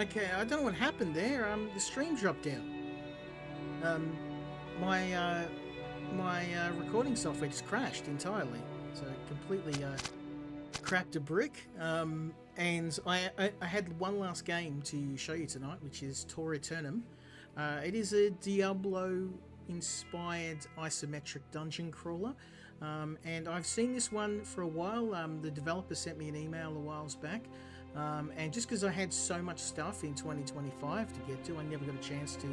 Okay, I don't know what happened there. The stream dropped out. Um, my recording software just crashed entirely, so it completely crapped a brick. And I had one last game to show you tonight, which is Eternum. It is a Diablo-inspired isometric dungeon crawler. And I've seen this one for a while. The developer sent me an email a while back. And just because I had so much stuff in 2025 to get to, I never got a chance to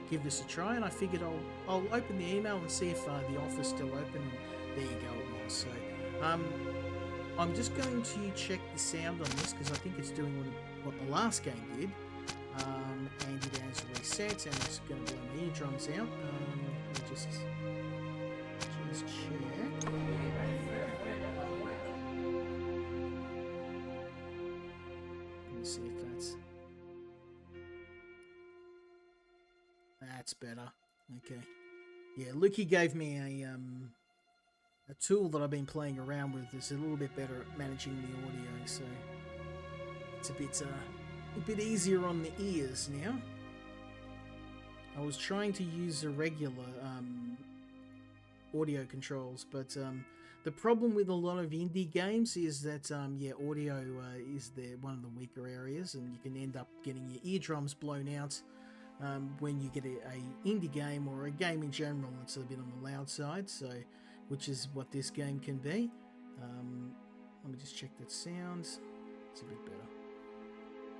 give this a try. And I figured I'll open the email and see if the offer's still open. And there you go, it was. So I'm just going to check the sound on this because I think it's doing what the last game did. And it has reset, and it's going to blow my eardrums out. Let me just check. Let me see if that's better. Okay. Yeah, Luki gave me a tool that I've been playing around with that's a little bit better at managing the audio, so it's a bit easier on the ears now. I was trying to use the regular audio controls, but the problem with a lot of indie games is that audio is one of the weaker areas, and you can end up getting your eardrums blown out when you get a indie game or a game in general that's a bit on the loud side, so which is what this game can be. Let me just check that sound. It's a bit better.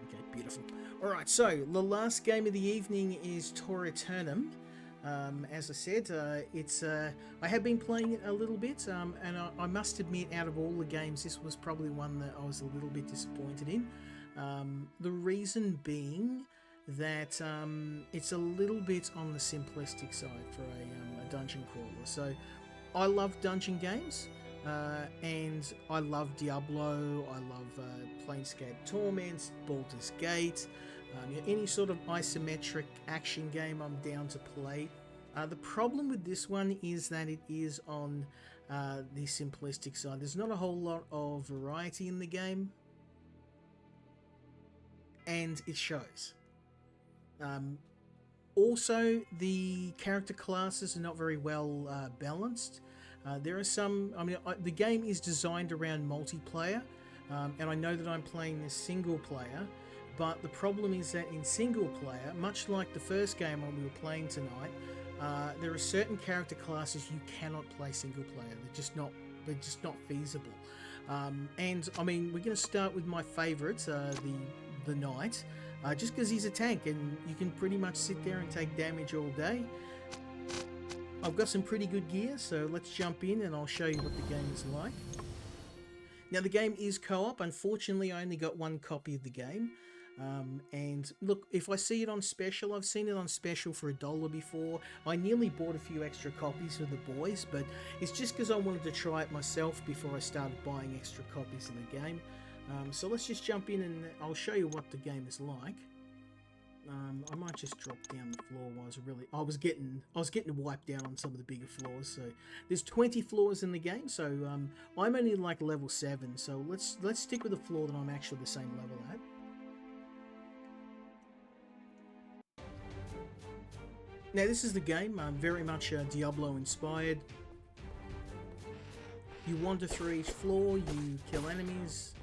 Okay, beautiful. Alright, so the last game of the evening is Eternum. As I said, I have been playing it a little bit, and I must admit, out of all the games, this was probably one that I was a little bit disappointed in. The reason being that it's a little bit on the simplistic side for a dungeon crawler. So I love dungeon games, and I love Diablo, I love Planescape Torment, Baldur's Gate, any sort of isometric action game I'm down to play. The problem with this one is that it is on the simplistic side. There's not a whole lot of variety in the game, and it shows. Also, the character classes are not very well balanced. There are some, the game is designed around multiplayer, and I know that I'm playing this single player, but the problem is that in single player, much like the first game we were playing tonight, there are certain character classes you cannot play single player. They're just not feasible. And I mean, we're going to start with my favourite, the Knight, just because he's a tank and you can pretty much sit there and take damage all day. I've got some pretty good gear, so let's jump in and I'll show you what the game is like. Now, the game is co-op. Unfortunately, I only got one copy of the game. And look, if I see it on special, I've seen it on special for $1 before. I nearly bought a few extra copies for the boys, but it's just because I wanted to try it myself before I started buying extra copies of the game. So let's just jump in and I'll show you what the game is like. I might just drop down the floor while I was getting wiped out on some of the bigger floors. So there's 20 floors in the game, so I'm only like level 7. So let's stick with the floor that I'm actually the same level at. Now this is the game, very much Diablo inspired. You wander through each floor, you kill enemies.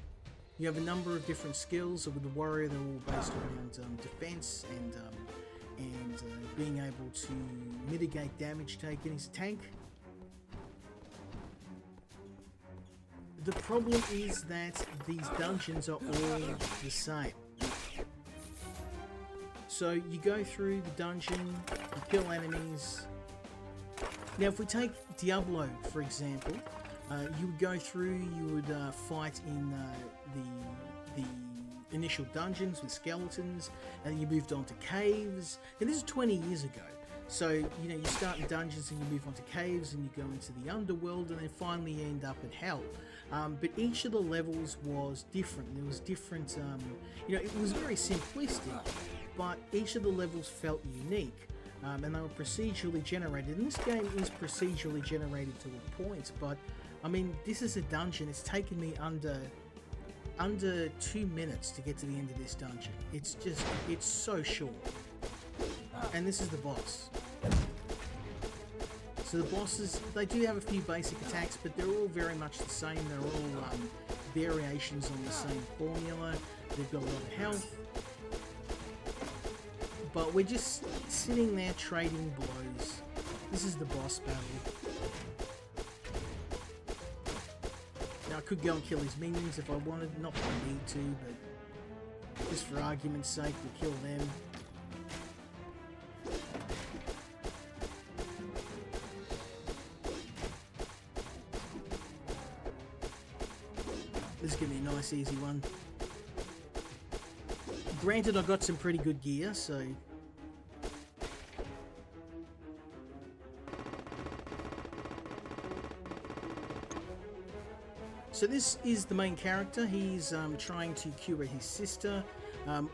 You have a number of different skills. So with the warrior, they're all based around defense and being able to mitigate damage taken. He's a tank. The problem is that these dungeons are all the same. So you go through the dungeon, you kill enemies. Now if we take Diablo for example, you would go through, you would fight in the initial dungeons with skeletons, and then you moved on to caves, and this is 20 years ago. So, you know, you start in dungeons and you move on to caves and you go into the underworld and then finally you end up in hell. But each of the levels was different. There was different, you know, it was very simplistic, but each of the levels felt unique. And they were procedurally generated. And this game is procedurally generated to a point, but I mean, this is a dungeon. It's taken me under under 2 minutes to get to the end of this dungeon. It's so short. And this is the boss. So the bosses, they do have a few basic attacks, but they're all very much the same. They're all variations on the same formula. They've got a lot of health. But we're just sitting there trading blows. This is the boss battle. Now I could go and kill his minions if I wanted, not that I need to, but just for argument's sake, we'll kill them. This is going to be a nice easy one. Granted, I got some pretty good gear, so... So this is the main character. He's trying to cure his sister.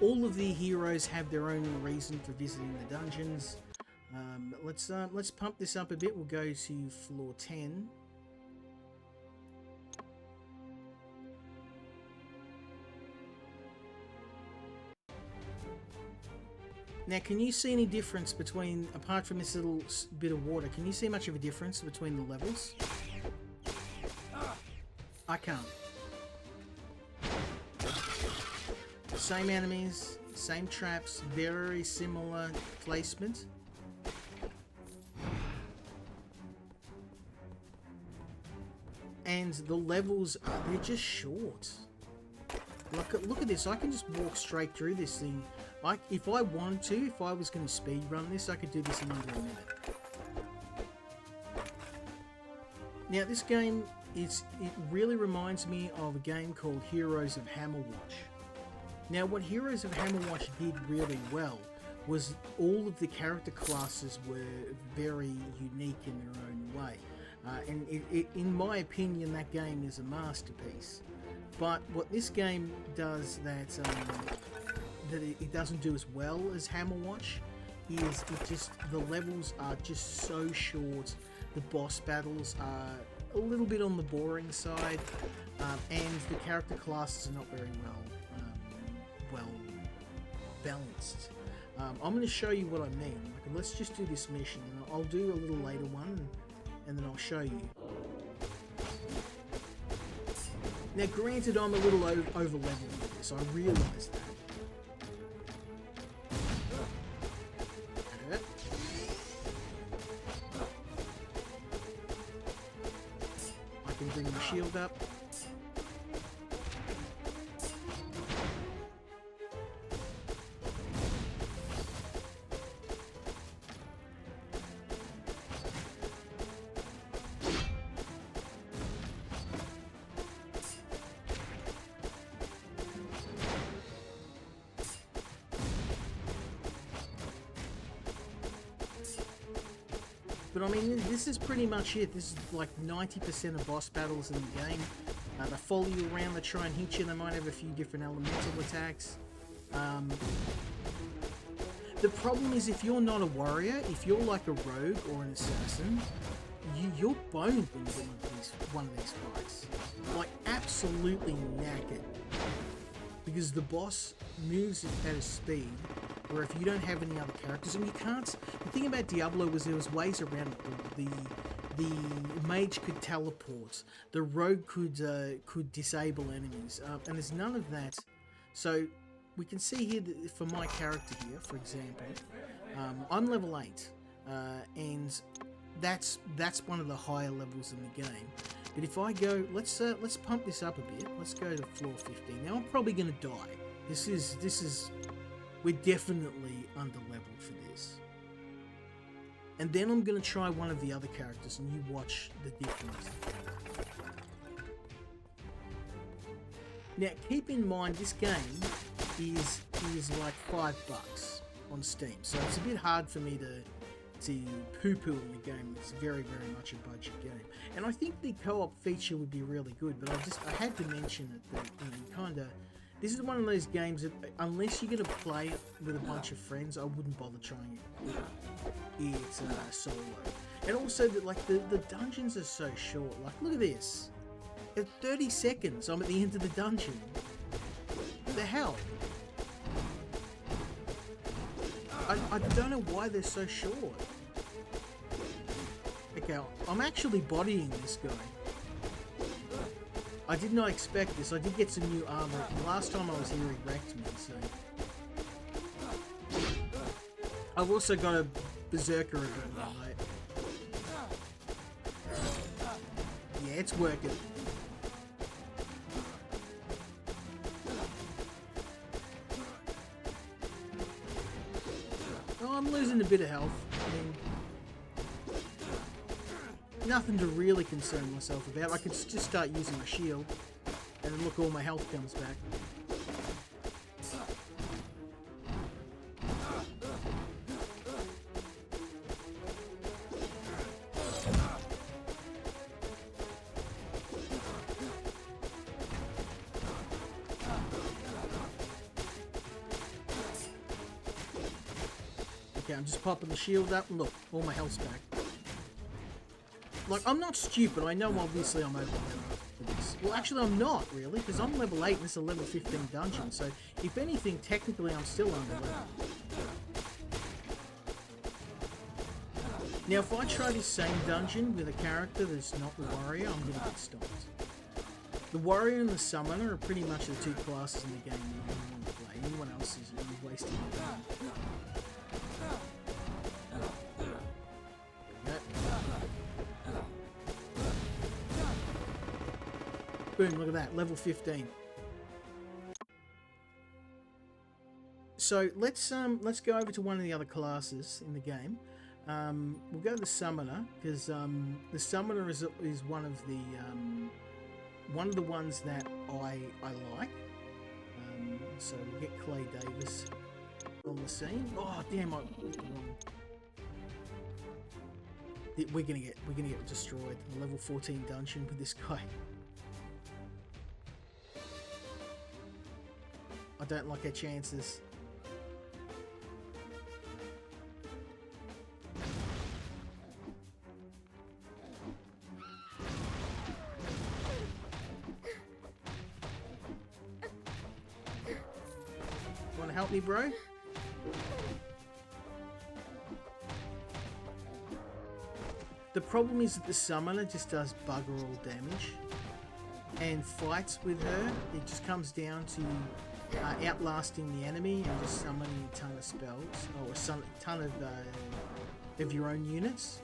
All of the heroes have their own reason for visiting the dungeons. Let's pump this up a bit. We'll go to floor 10. Now, can you see any difference between, apart from this little bit of water, can you see much of a difference between the levels? I can't. Same enemies, same traps, very similar placement. And the levels, they're just short. Look at this, I can just walk straight through this thing. If I wanted to, if I was going to speed run this, I could do this in under a minute. Now this game, it really reminds me of a game called Heroes of Hammerwatch. Now what Heroes of Hammerwatch did really well was all of the character classes were very unique in their own way. And in my opinion, that game is a masterpiece. But what this game does that it doesn't do as well as Hammerwatch is the levels are just so short. The boss battles are a little bit on the boring side, and the character classes are not very well balanced. I'm going to show you what I mean. Let's just do this mission, and I'll do a little later one, and then I'll show you. Now, granted, I'm a little over leveled with this. I realise that. I can bring the shield up. But I mean, this is pretty much it. This is like 90% of boss battles in the game. They follow you around, they try and hit you, they might have a few different elemental attacks. The problem is if you're not a warrior, if you're like a rogue or an assassin, you're boned when you get one of these fights. Like, absolutely knackered. Because the boss moves at a speed where if you don't have any other characters, and you can't... The thing about Diablo was there was ways around it. The mage could teleport, the rogue could disable enemies, and there's none of that. So we can see here that for my character here, for example, I'm level 8, and that's one of the higher levels in the game. But if I go, let's pump this up a bit. Let's go to floor 15. Now I'm probably going to die. This is we're definitely under leveled for this. And then I'm going to try one of the other characters, and you watch the difference. Now, keep in mind, this game is like $5 on Steam, so it's a bit hard for me to poo-poo in the game. It's very, very much a budget game, and I think the co-op feature would be really good. But I had to mention it that you kind of. This is one of those games that, unless you're going to play it with a bunch of friends, I wouldn't bother trying it solo. And also, that like the dungeons are so short. Like, look at this. At 30 seconds, I'm at the end of the dungeon. the hell? I don't know why they're so short. Okay, I'm actually bodying this guy. I did not expect this. I did get some new armor. Last time I was here, he wrecked me, so... I've also got a berserker ability, mate. Yeah, it's working. Oh, I'm losing a bit of health. I mean, nothing to really concern myself about. I can just start using my shield, and then look, all my health comes back. Okay, I'm just popping the shield up, and look, all my health's back. Like, I'm not stupid. I know, obviously, I'm over for this. Well, actually, I'm not, really, because I'm level 8 and this is a level 15 dungeon. So, if anything, technically, I'm still under level. Now, if I try this same dungeon with a character that's not the warrior, I'm going to get stopped. The warrior and the summoner are pretty much the two classes in the game you want to play. Anyone else is wasting your time. Boom, look at that, level 15. So let's go over to one of the other classes in the game. We'll go to the summoner, because the summoner is one of the ones that I like. So we'll get Clay Davis on the scene. Oh damn! We're gonna get destroyed. The level 14 dungeon with this guy. I don't like our chances. Want to help me, bro? The problem is that the summoner just does bugger all damage, and fights with her, it just comes down to outlasting the enemy and just summoning a ton of spells, or a ton of your own units.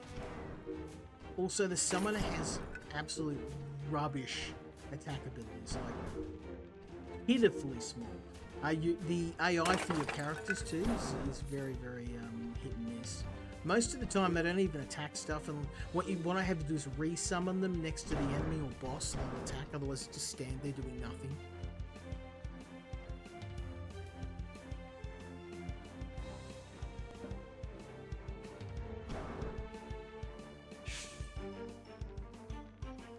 Also, the summoner has absolute rubbish attack abilities, like pitifully small. The AI for your characters too is very, very hit and miss. Most of the time, they don't even attack stuff, and what I have to do is re-summon them next to the enemy or boss, and they'll attack. Otherwise, just stand there doing nothing.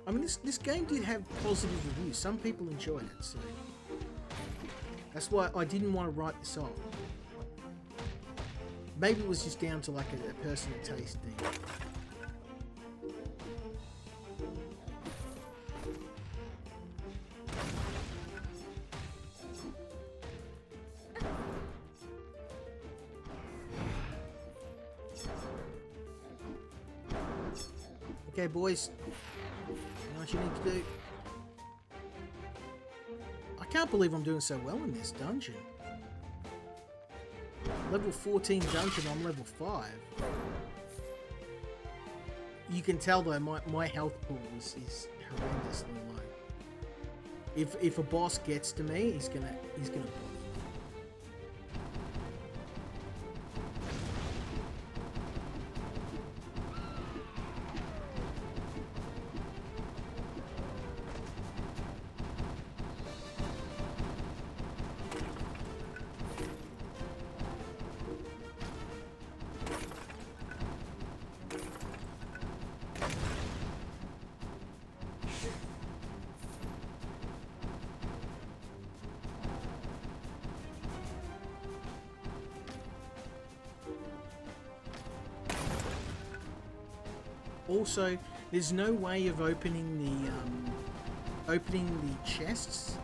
I mean, this game did have positive reviews. Some people enjoyed it, so that's why I didn't want to write this off. Maybe it was just down to like a personal taste thing. Okay, boys. What you need to do. I can't believe I'm doing so well in this dungeon. Level 14 dungeon, I'm level 5. You can tell though my health pool is horrendously low. If a boss gets to me, he's gonna body me. Also, there's no way of opening the chests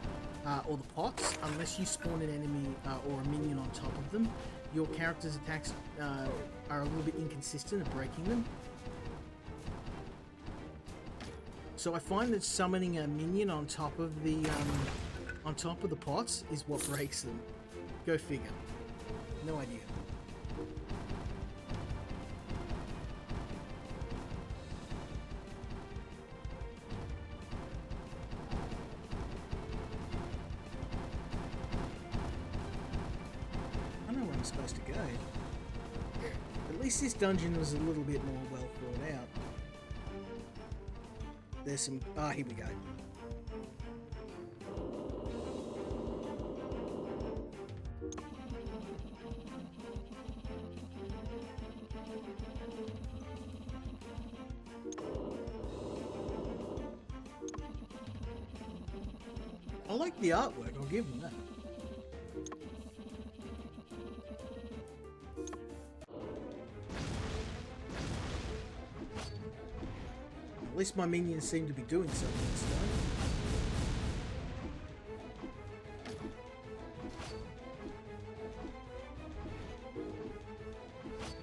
or the pots, unless you spawn an enemy or a minion on top of them, your character's attacks are a little bit inconsistent at breaking them. So I find that summoning a minion on top of the pots is what breaks them. Go figure. No idea. I know where I'm supposed to go. At least this dungeon was a little bit more well thought out. There's some... Ah, here we go. I like the artwork, I'll give them that. At least my minions seem to be doing something this time.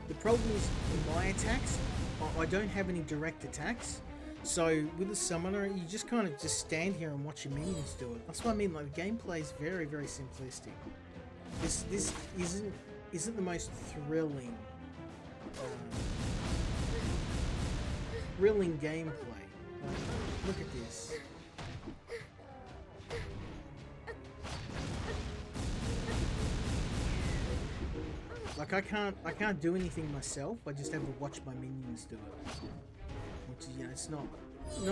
The problem is, in my attacks, I don't have any direct attacks. So with the summoner, you just kind of just stand here and watch your minions do it. That's what I mean. Like, the gameplay is very, very simplistic. This isn't the most thrilling gameplay. Look at this. Like, I can't do anything myself. I just have to watch my minions do it. Which is, you know, it's not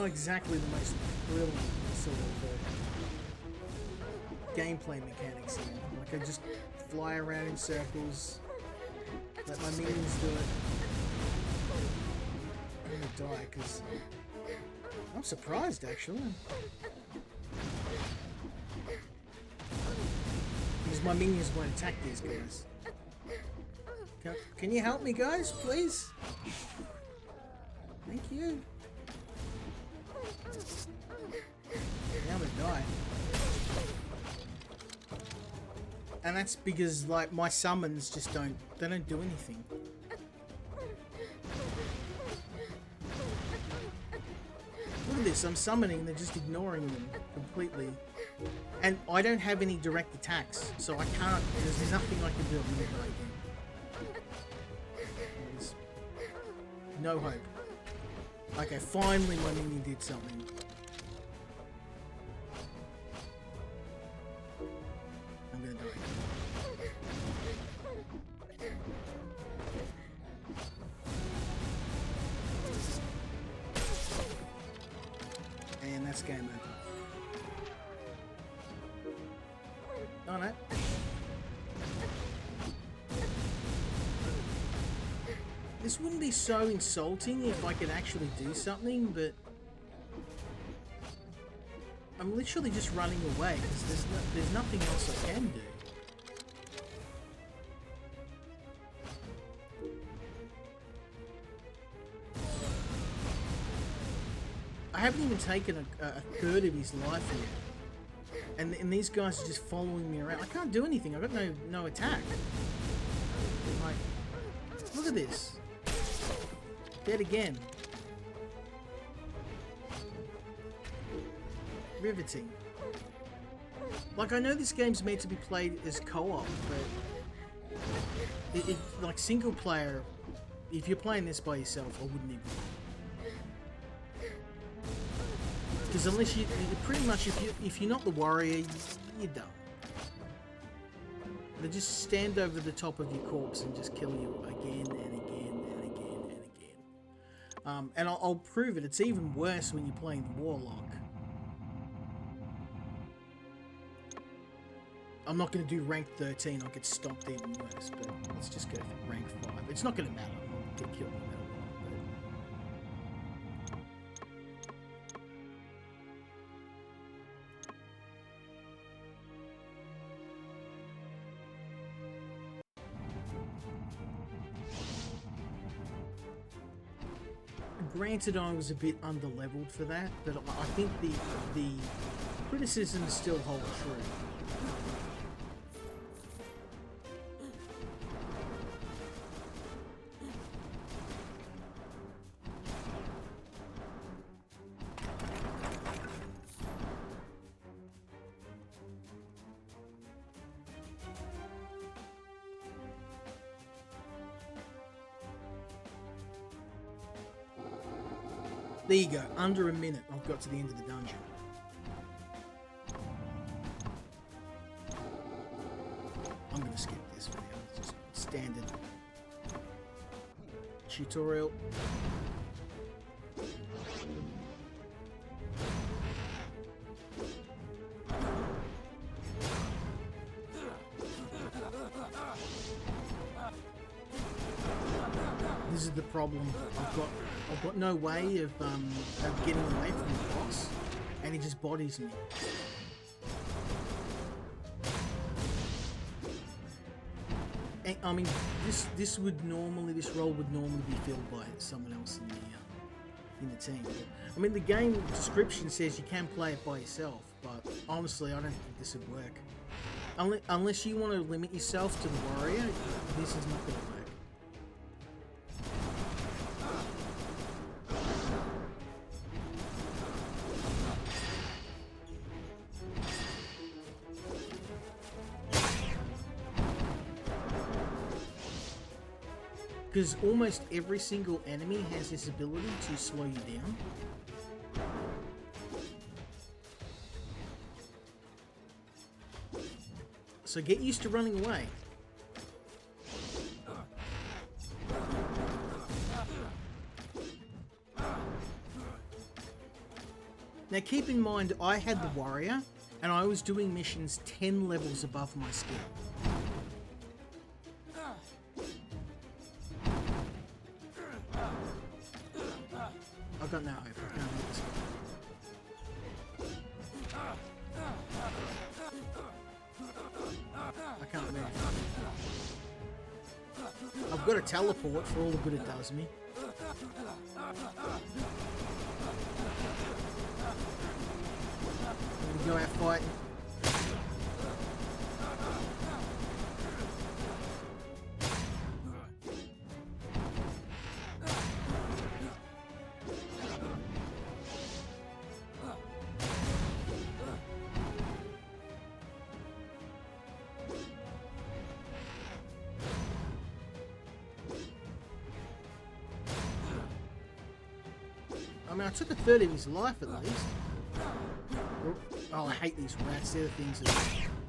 exactly the most thrilling sort of gameplay mechanics here. Like, I just fly around in circles, let my minions do it. I'm gonna die because I'm surprised actually. Because my minions won't attack these guys. Can you help me, guys, please? Thank you. Now I'm gonna die. And that's because, like, my summons just don't do anything. Look at this, I'm summoning, they're just ignoring them completely. And I don't have any direct attacks, so I can't, there's nothing I can do. I'm gonna die again. There's no hope. Okay, finally my minion did something. I'm gonna die. And that's game over. Oh no. This wouldn't be so insulting if I could actually do something, but I'm literally just running away because there's nothing else I can do. I haven't even taken a third of his life yet, and these guys are just following me around. I can't do anything. I've got no attack. Like, look at this. Dead again. Riveting. Like, I know this game's meant to be played as co-op, but like single player, if you're playing this by yourself, I wouldn't even. Because unless you pretty much, if you're not the warrior, you're done. They just stand over the top of your corpse and just kill you again and again and again and again. And I'll prove it. It's even worse when you're playing the warlock. I'm not going to do rank 13. I'll get stomped even worse. But let's just go for rank 5. It's not going to matter. I'll get killed no matter what. Granted, I was a bit under-leveled for that, but I think the criticisms still hold true. There you go, under a minute I've got to the end of the dungeon. I'm going to skip this video, it's just standard tutorial. This is the problem. I've got no way of getting away from the boss, and he just bodies me. And, I mean, this role would normally be filled by someone else in the team. But, I mean, the game description says you can play it by yourself, but honestly, I don't think this would work. Unless you want to limit yourself to the warrior, this is not going to work. Because almost every single enemy has this ability to slow you down. So get used to running away. Now keep in mind, I had the warrior, and I was doing missions 10 levels above my skill. I've got no hope. I can't do this. I can't move. I've got a teleport for all the good it does me. We go out fighting. I mean, I took a third of his life at least. Oh, I hate these rats. They're the things that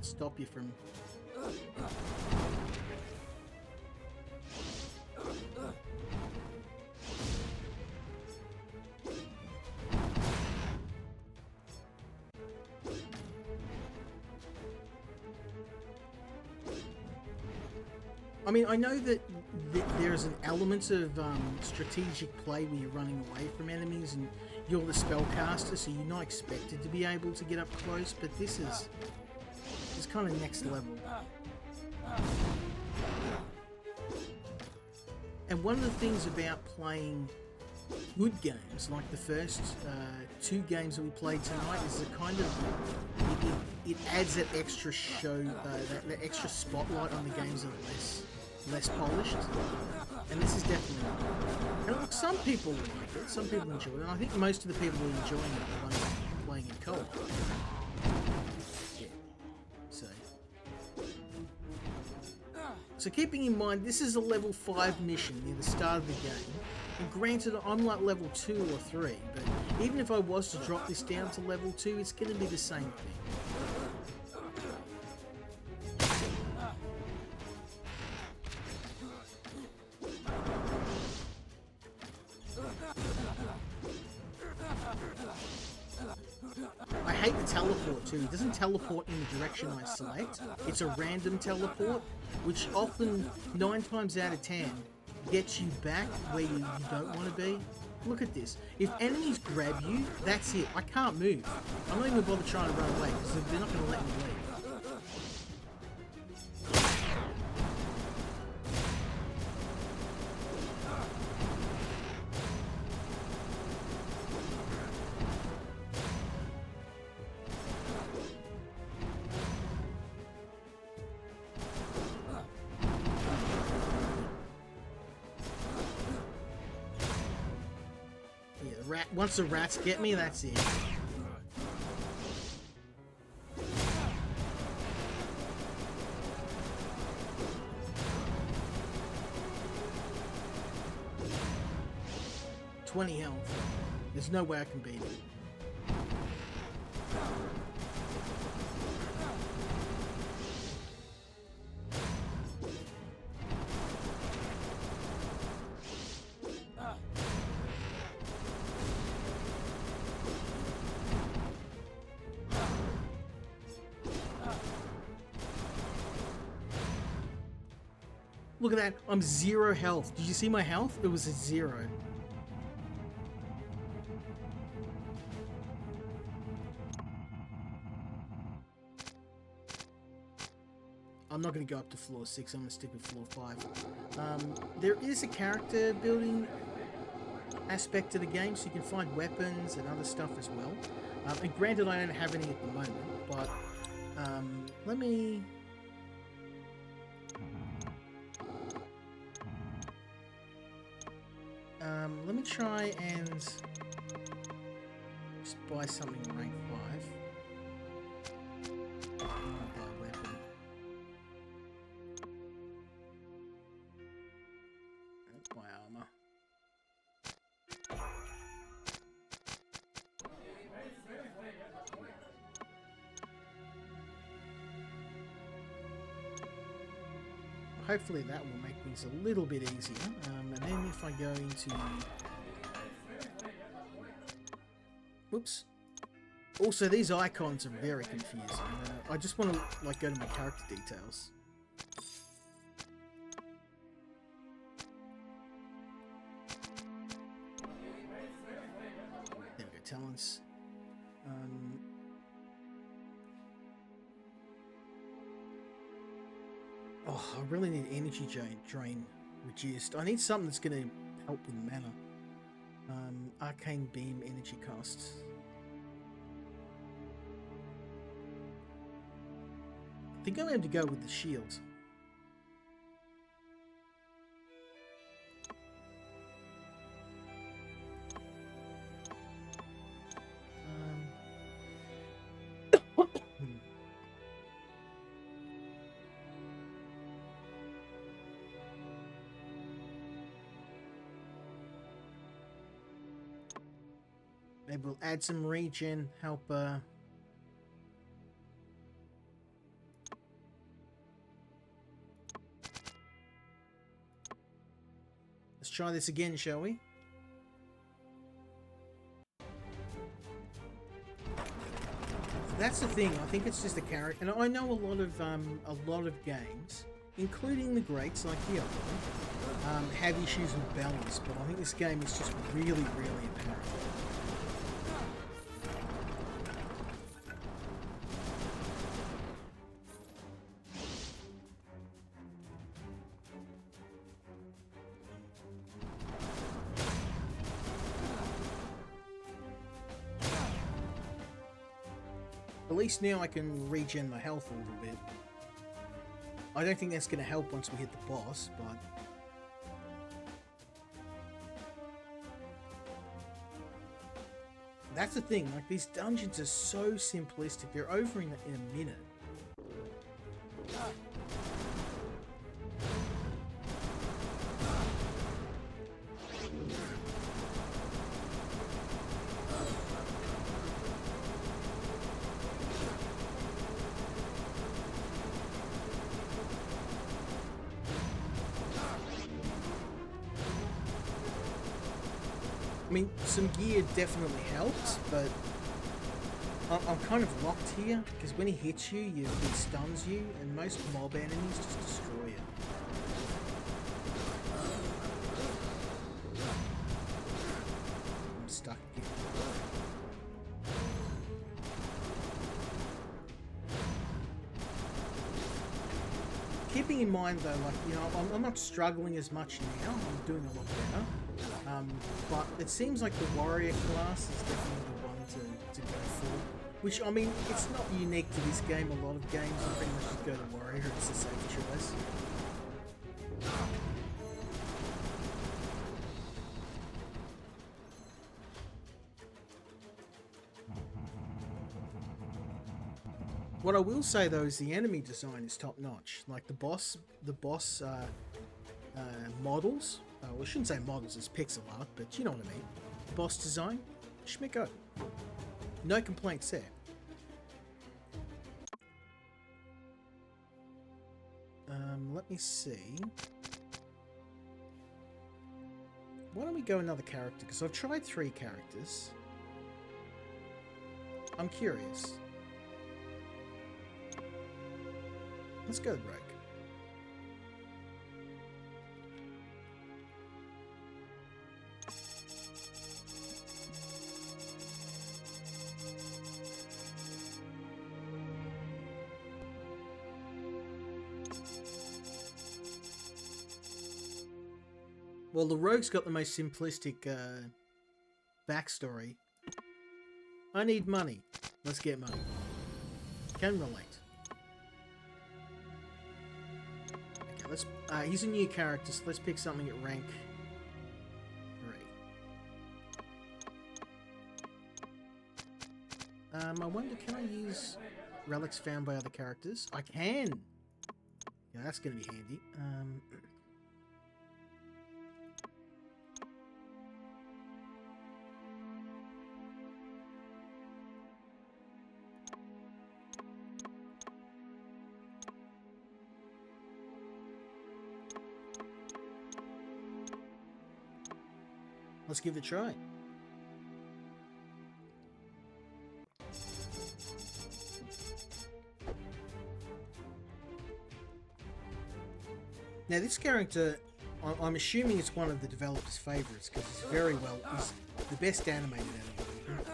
stop you from... I mean, I know that there's an element of strategic play where you're running away from enemies and you're the spellcaster, so you're not expected to be able to get up close, but this is kind of next level. And one of the things about playing good games, like the first 2 games that we played tonight, is it kind of it adds that extra show, that extra spotlight on the games that are less polished, and this is definitely. And look, some people like it, some people enjoy it, and I think most of the people who are enjoying it are the ones playing in co-op. Yeah. So keeping in mind, this is a level 5 mission near the start of the game. And granted, I'm like level 2 or 3, but even if I was to drop this down to level 2, it's going to be the same thing. I hate the teleport too. It doesn't teleport in the direction I select. It's a random teleport, which often, 9 times out of 10, gets you back where you don't want to be. Look at this. If enemies grab you, that's it. I can't move. I'm not even bother trying to run away because they're not going to let me leave. once the rats get me, that's it. $20 health. There's no way I can beat it. Look at that, I'm 0 health. Did you see my health? It was a 0. I'm not going to go up to floor 6, I'm going to stick with floor 5. There is a character building aspect to the game, so you can find weapons and other stuff as well. And granted, I don't have any at the moment, but let me... let me try and just buy something rank 5. Buy a weapon. Buy armor. Hopefully that will make things a little bit easier. And then if I go into... Whoops. Also, these icons are very confusing. I just want to like go to my character details. There we go, talents. Oh, I really need energy drain reduced. I need something that's going to help with mana. Arcane beam energy costs. I think I'm going to go with the shield. Maybe we'll add some regen, help let's try this again, shall we? That's the thing, I think it's just a character, and I know a lot of games, including the greats like the other one, have issues with balance, but I think this game is just really, really apparent. At least now I can regen my health a little bit. I don't think that's going to help once we hit the boss, but... That's the thing, like these dungeons are so simplistic, they're over in a minute. I mean, some gear definitely helps, but I'm kind of locked here, because when he hits you, he stuns you, and most mob enemies just destroy you. I'm stuck again. Keeping in mind though, like, you know, I'm not struggling as much now, I'm doing a lot better. But it seems like the warrior class is definitely the one to go for. Which, I mean, it's not unique to this game. A lot of games you pretty much just go to warrior, it's the safe choice. What I will say though is the enemy design is top notch. Like the boss models. Well, I shouldn't say models, it's pixel art, but you know what I mean. Boss design, schmicko. No complaints there. Let me see. Why don't we go another character? Because I've tried 3 characters. I'm curious. Let's go Rogue. Well, the Rogue's got the most simplistic backstory. I need money. Let's get money. Can relate. Okay, let's. He's a new character, so let's pick something at rank 3. I wonder, can I use relics found by other characters? I can. Yeah, that's going to be handy. Let's give it a try. Now this character, I'm assuming it's one of the developers' favourites because he's very well, he's the best animated out of them.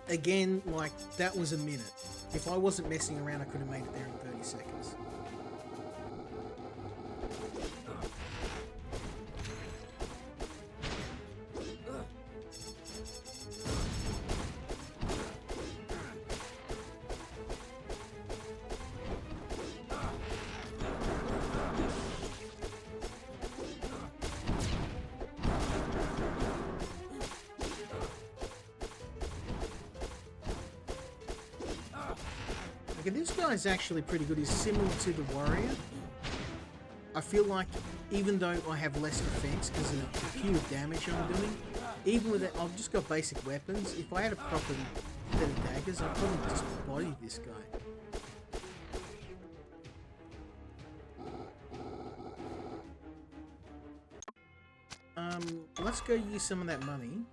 Again, like, that was a minute. If I wasn't messing around, I could have made it there in 30 seconds. Okay, this guy's actually pretty good. He's similar to the warrior. I feel like even though I have less defense because of the pure damage I'm doing, even with it, I've just got basic weapons. If I had a proper set of daggers, I'd probably just body this guy. Let's go use some of that money.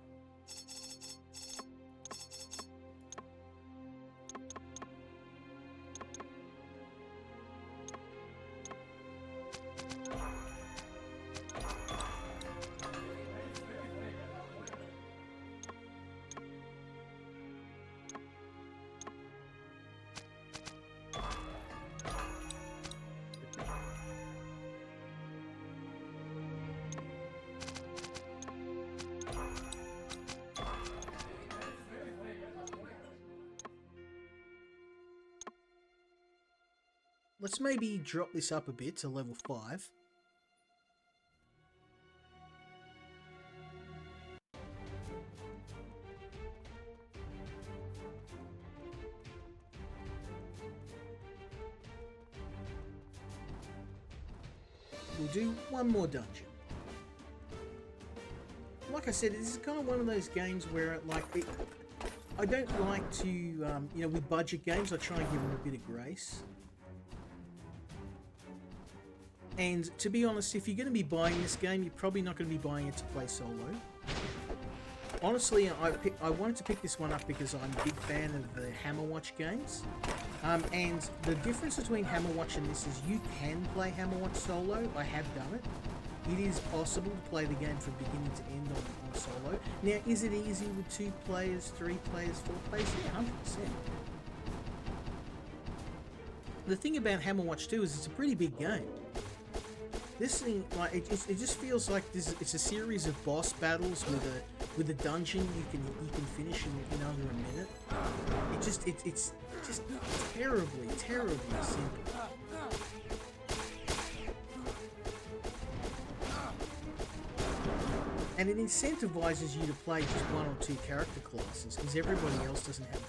Let's maybe drop this up a bit to level 5. We'll do one more dungeon. Like I said, this is kind of one of those games where, like, I don't like to, you know, with budget games, I try and give them a bit of grace. And to be honest, if you're going to be buying this game, you're probably not going to be buying it to play solo. Honestly, I wanted to pick this one up because I'm a big fan of the Hammerwatch games. And the difference between Hammerwatch and this is you can play Hammerwatch solo. I have done it. It is possible to play the game from beginning to end on solo. Now, is it easy with 2 players, 3 players, 4 players? Yeah, 100%. The thing about Hammerwatch 2 is it's a pretty big game. This thing, like, it just feels like it's a series of boss battles with with a dungeon you can finish in under a minute. It's just terribly simple. And it incentivizes you to play just one or two character classes because everybody else doesn't have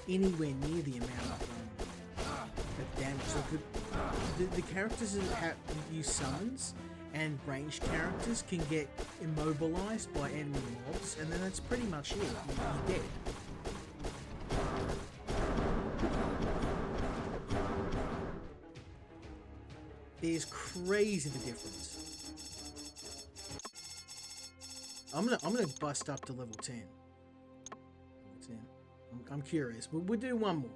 anywhere near the amount of damage. So the characters that use summons and ranged characters can get immobilized by enemy mobs, and then that's pretty much it. You're dead. There's crazy the difference. I'm gonna bust up to level 10. I'm curious. We'll do one more.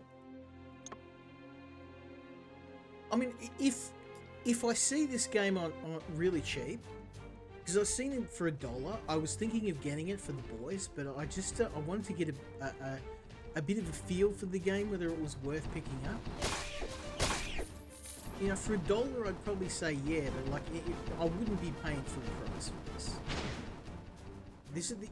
I mean, if I see this game on really cheap, because I've seen it for $1, I was thinking of getting it for the boys, but I just I wanted to get a bit of a feel for the game, whether it was worth picking up. You know, for $1, I'd probably say yeah, but like I wouldn't be paying full price for this.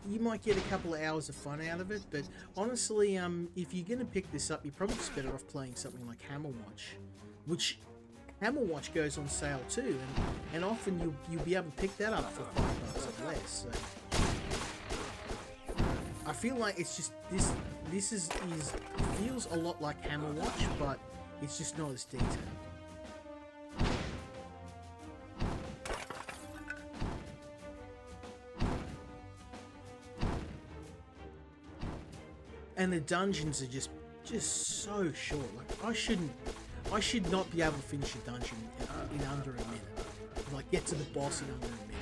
You might get a couple of hours of fun out of it, but honestly, if you're gonna pick this up, you're probably just better off playing something like Hammerwatch, which Hammerwatch goes on sale too, and often you'll be able to pick that up for $5 or less. So I feel like it's just this feels a lot like Hammerwatch, but it's just not as detailed. And the dungeons are just so short. Like I should not be able to finish a dungeon in under a minute. Like get to the boss in under a minute.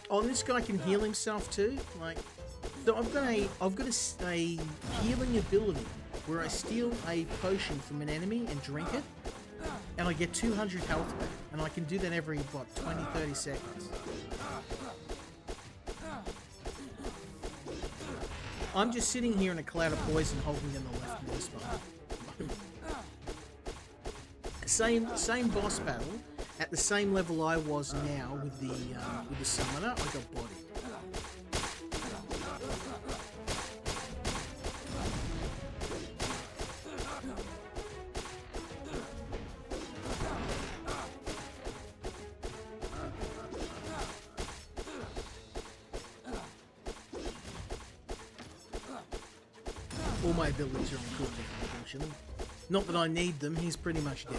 Oh, and this guy can heal himself too. Like, so I've got a healing ability where I steal a potion from an enemy and drink it, and I get 200 health back, and I can do that every, 20-30 seconds. I'm just sitting here in a cloud of poison holding in the left mouse button. Same boss battle, at the same level I was now with the summoner, I got bodied. All my abilities are on cooldown, unfortunately. Not that I need them, he's pretty much dead.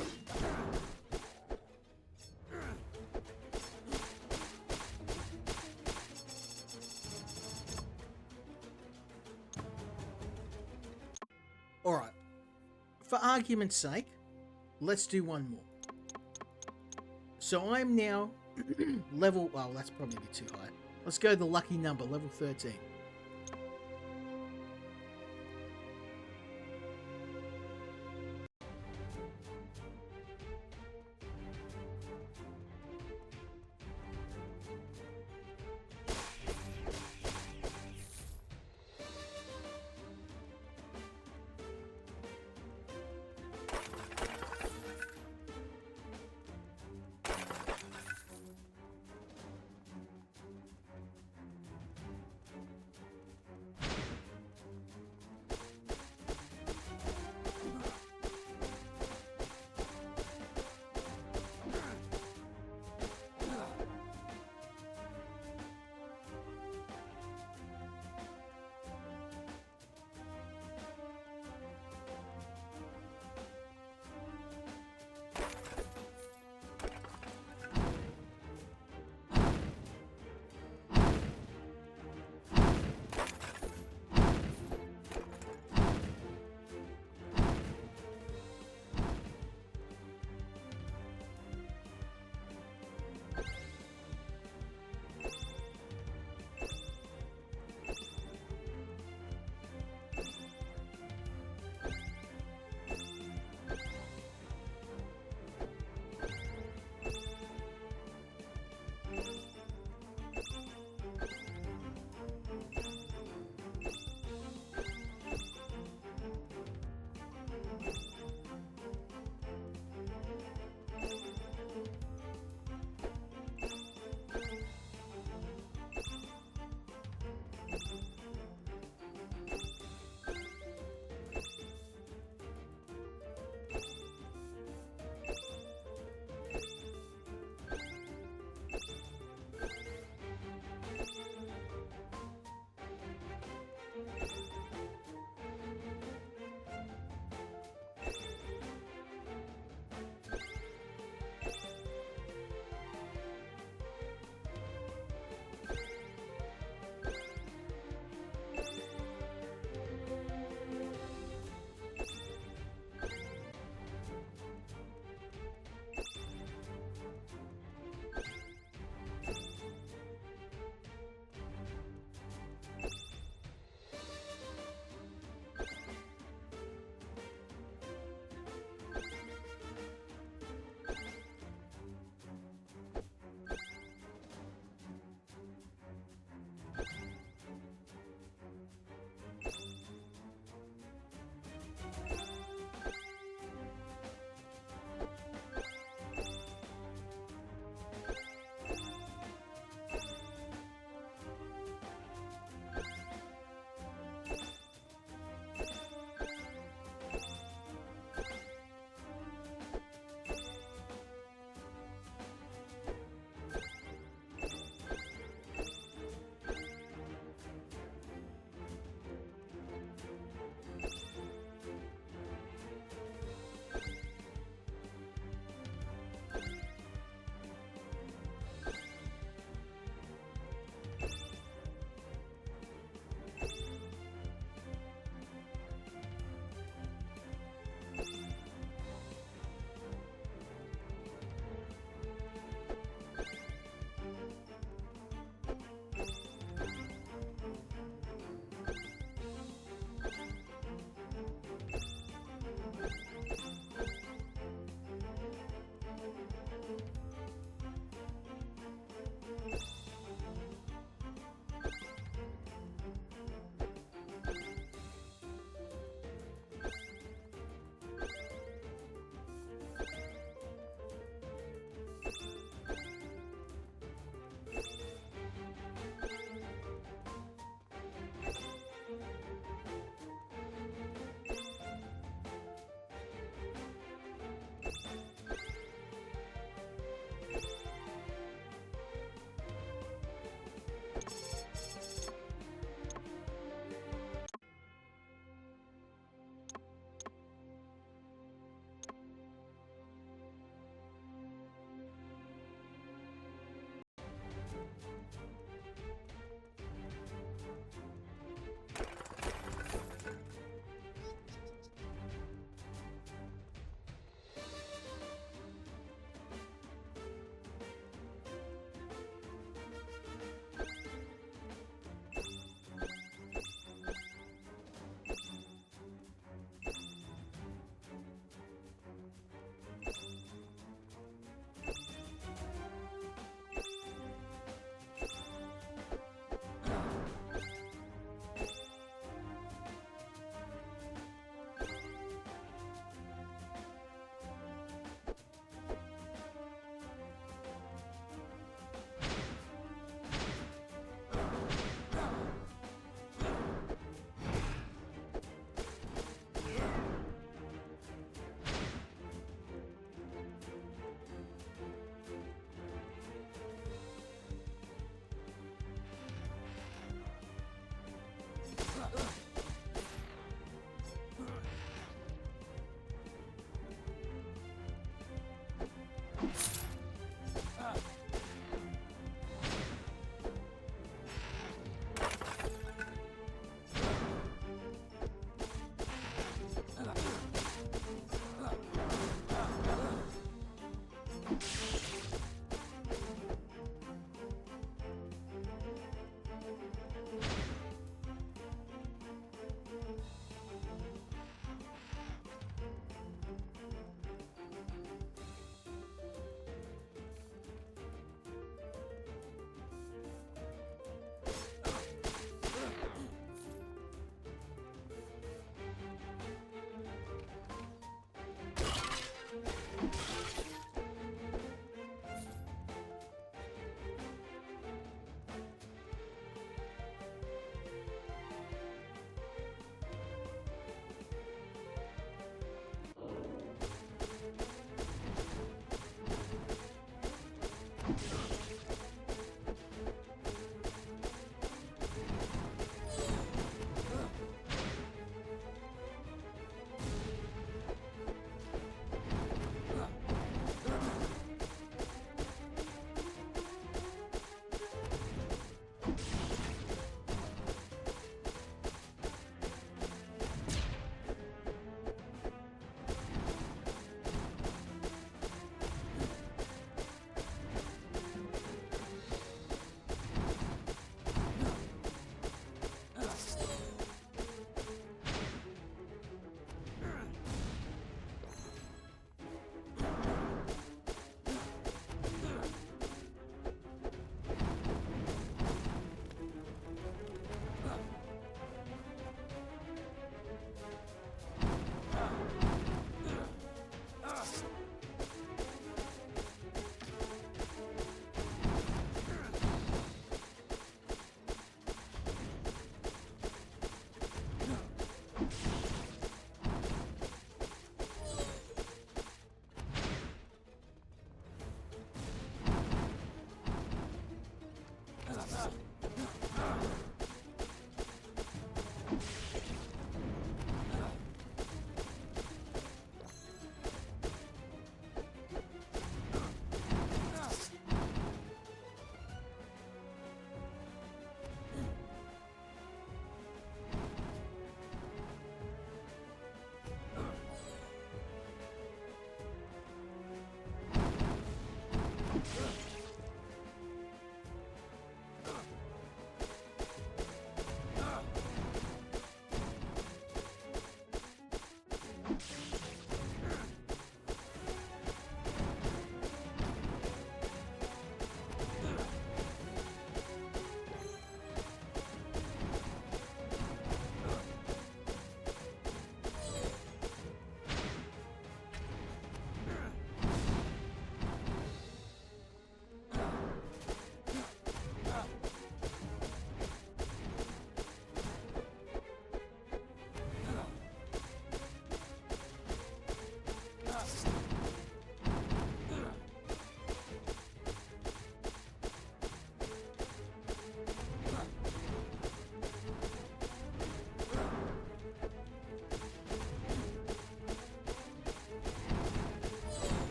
Alright, for argument's sake, let's do one more. So I'm now level, well, that's probably a bit too high. Let's go the lucky number, level 13.